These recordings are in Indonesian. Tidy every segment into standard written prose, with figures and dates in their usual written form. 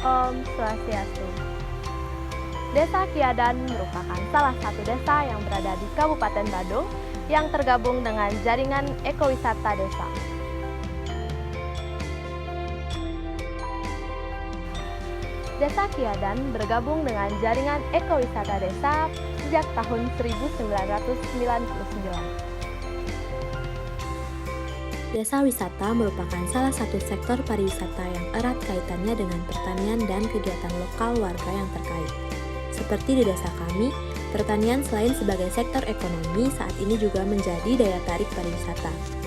Om Swastiastu. Desa Kiadan merupakan salah satu desa yang berada di Kabupaten Badung yang tergabung dengan jaringan ekowisata desa. Desa Kiadan bergabung dengan jaringan ekowisata desa sejak tahun 1999. Desa wisata merupakan salah satu sektor pariwisata yang erat kaitannya dengan pertanian dan kegiatan lokal warga yang terkait. Seperti di desa kami, pertanian selain sebagai sektor ekonomi saat ini juga menjadi daya tarik pariwisata.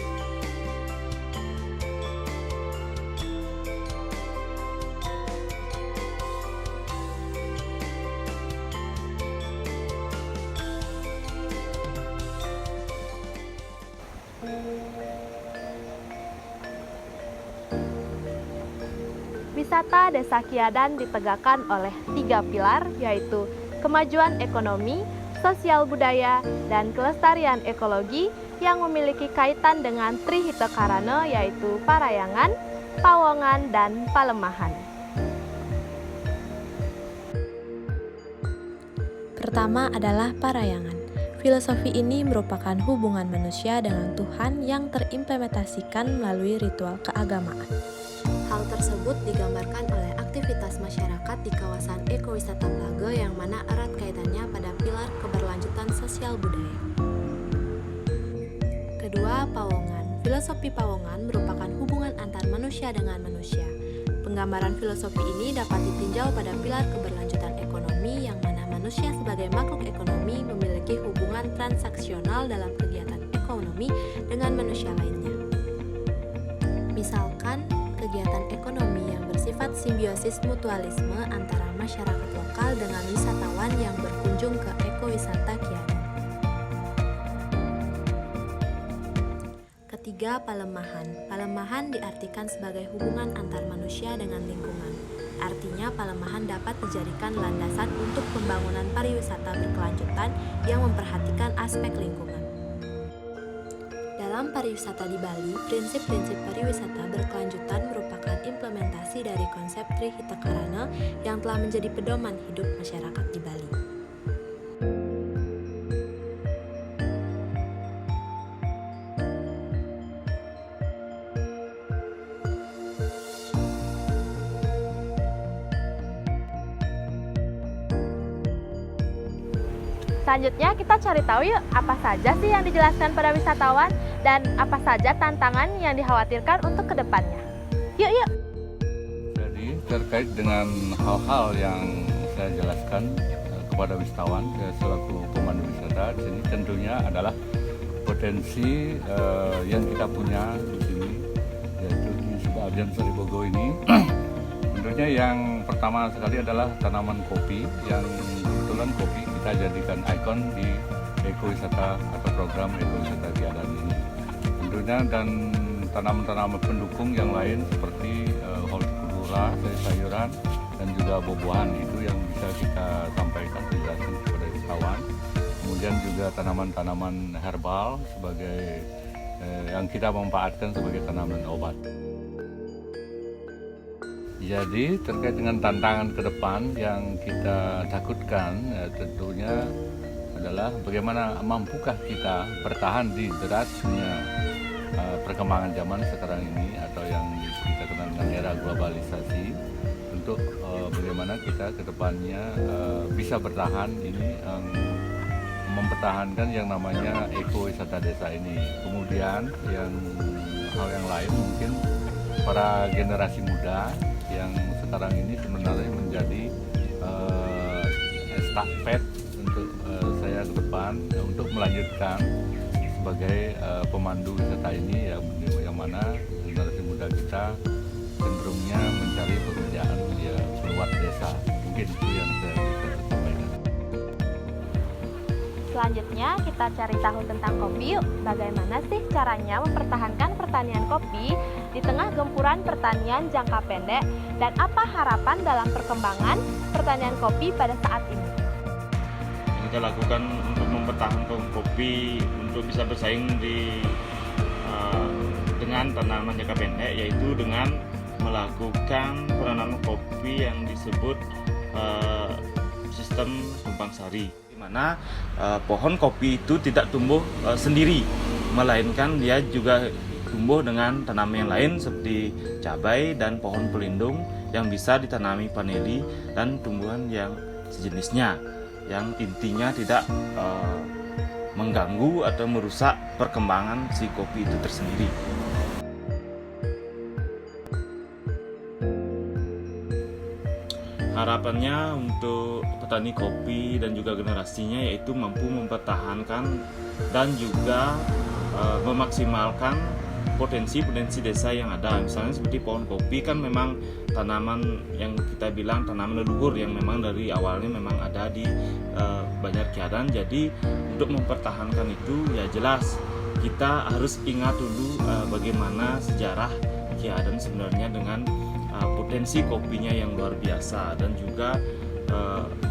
Wisata Desa Kiadan ditegakkan oleh 3 pilar, yaitu kemajuan ekonomi, sosial budaya, dan kelestarian ekologi yang memiliki kaitan dengan Trihita Karana, yaitu Parayangan, Pawongan, dan Palemahan. Pertama adalah Parayangan. Filosofi ini merupakan hubungan manusia dengan Tuhan yang terimplementasikan melalui ritual keagamaan. Hal tersebut digambarkan oleh aktivitas masyarakat di kawasan ekowisata Blaga yang mana erat kaitannya pada pilar keberlanjutan sosial budaya. Kedua, Pawongan. Filosofi Pawongan merupakan hubungan antar manusia dengan manusia. Penggambaran filosofi ini dapat ditinjau pada pilar keberlanjutan ekonomi yang mana manusia sebagai makhluk ekonomi memiliki hubungan transaksional dalam kegiatan ekonomi dengan manusia lainnya. Misalkan, kegiatan ekonomi yang bersifat simbiosis mutualisme antara masyarakat lokal dengan wisatawan yang berkunjung ke ekowisata Kiadan. Ketiga, Palemahan. Palemahan diartikan sebagai hubungan antar manusia dengan lingkungan. Artinya, Palemahan dapat dijadikan landasan untuk pembangunan pariwisata berkelanjutan yang memperhatikan aspek lingkungan. Dalam pariwisata di Bali, prinsip-prinsip pariwisata berkelanjutan merupakan implementasi dari konsep Trihita Karana yang telah menjadi pedoman hidup masyarakat di Bali. Selanjutnya kita cari tahu yuk apa saja sih yang dijelaskan pada wisatawan dan apa saja tantangan yang dikhawatirkan untuk kedepannya. Yuk! Jadi terkait dengan hal-hal yang saya jelaskan kepada wisatawan selaku pemandu wisata di sini tentunya adalah potensi yang kita punya di sini, yaitu di Sebagian Saribogo ini. Tentunya yang pertama sekali adalah tanaman kopi yang kebetulan kopi kita jadikan ikon di ekowisata atau program ekowisata Kiadan ini. Tentunya dan tanaman-tanaman pendukung yang lain seperti hortikultura, sayur-sayuran dan juga buah-buahan itu yang bisa kita sampaikan penjelasan kepada wisatawan. Kemudian juga tanaman-tanaman herbal sebagai yang kita manfaatkan sebagai tanaman obat. Jadi terkait dengan tantangan ke depan yang kita takutkan tentunya adalah bagaimana mampukah kita bertahan di derasnya perkembangan zaman sekarang ini atau yang kita kenal dengan era globalisasi, untuk bagaimana kita ke depannya bisa bertahan ini mempertahankan yang namanya ekowisata desa ini. Kemudian hal yang lain mungkin para generasi muda yang sekarang ini sebenarnya menjadi estafet untuk saya ke depan untuk melanjutkan sebagai pemandu wisata ini yang mana generasi muda kita cenderungnya mencari pekerjaan keluar desa. Mungkin itu yang saya bisa sampaikan. Selanjutnya kita cari tahu tentang kopi yuk. Bagaimana sih caranya mempertahankan pertanian kopi di tengah gempuran pertanian jangka pendek dan apa harapan dalam perkembangan pertanian kopi pada saat ini? Kita lakukan untuk mempertahankan kopi untuk bisa bersaing dengan tanaman jangka pendek, yaitu dengan melakukan penanaman kopi yang disebut sistem tumpang sari, di mana pohon kopi itu tidak tumbuh sendiri, melainkan dia juga tumbuh dengan tanaman yang lain seperti cabai dan pohon pelindung yang bisa ditanami paneli dan tumbuhan yang sejenisnya, yang intinya tidak mengganggu atau merusak perkembangan si kopi itu tersendiri. Harapannya untuk petani kopi dan juga generasinya yaitu mampu mempertahankan dan juga memaksimalkan potensi-potensi desa yang ada. Misalnya seperti pohon kopi kan memang tanaman yang kita bilang tanaman leluhur yang memang dari awalnya memang ada di Banjar Kiadan. Jadi untuk mempertahankan itu ya jelas kita harus ingat dulu bagaimana sejarah Kiadan sebenarnya dengan potensi kopinya yang luar biasa dan juga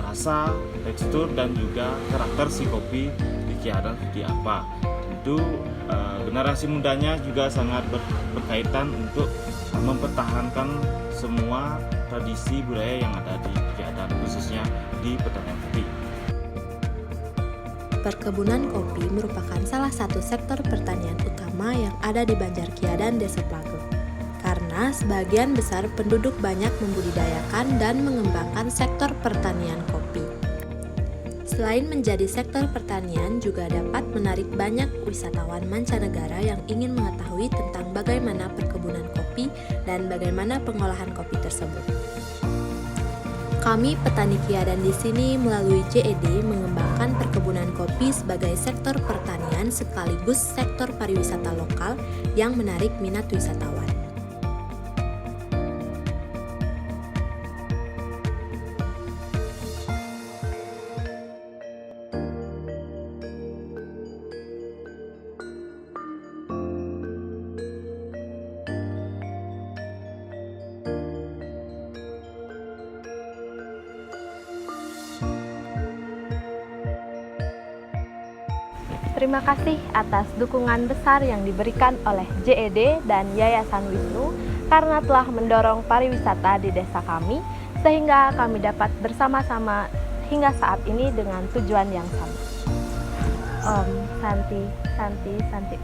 rasa, tekstur dan juga karakter si kopi di Kiadan seperti apa. Tentu generasi mudanya juga sangat berkaitan untuk mempertahankan semua tradisi budaya yang ada di Kiadan, khususnya di pertanian kopi. Perkebunan kopi merupakan salah satu sektor pertanian utama yang ada di Banjar Kiadan, Desa Plago. Karena sebagian besar penduduk banyak membudidayakan dan mengembangkan sektor pertanian kopi. Selain menjadi sektor pertanian, juga dapat menarik banyak wisatawan mancanegara yang ingin mengetahui tentang bagaimana perkebunan kopi dan bagaimana pengolahan kopi tersebut. Kami petani Kiadan di sini melalui JED mengembangkan perkebunan kopi sebagai sektor pertanian sekaligus sektor pariwisata lokal yang menarik minat wisatawan. Terima kasih atas dukungan besar yang diberikan oleh JED dan Yayasan Wisnu karena telah mendorong pariwisata di desa kami sehingga kami dapat bersama-sama hingga saat ini dengan tujuan yang sama. Om Santi Santi Santi.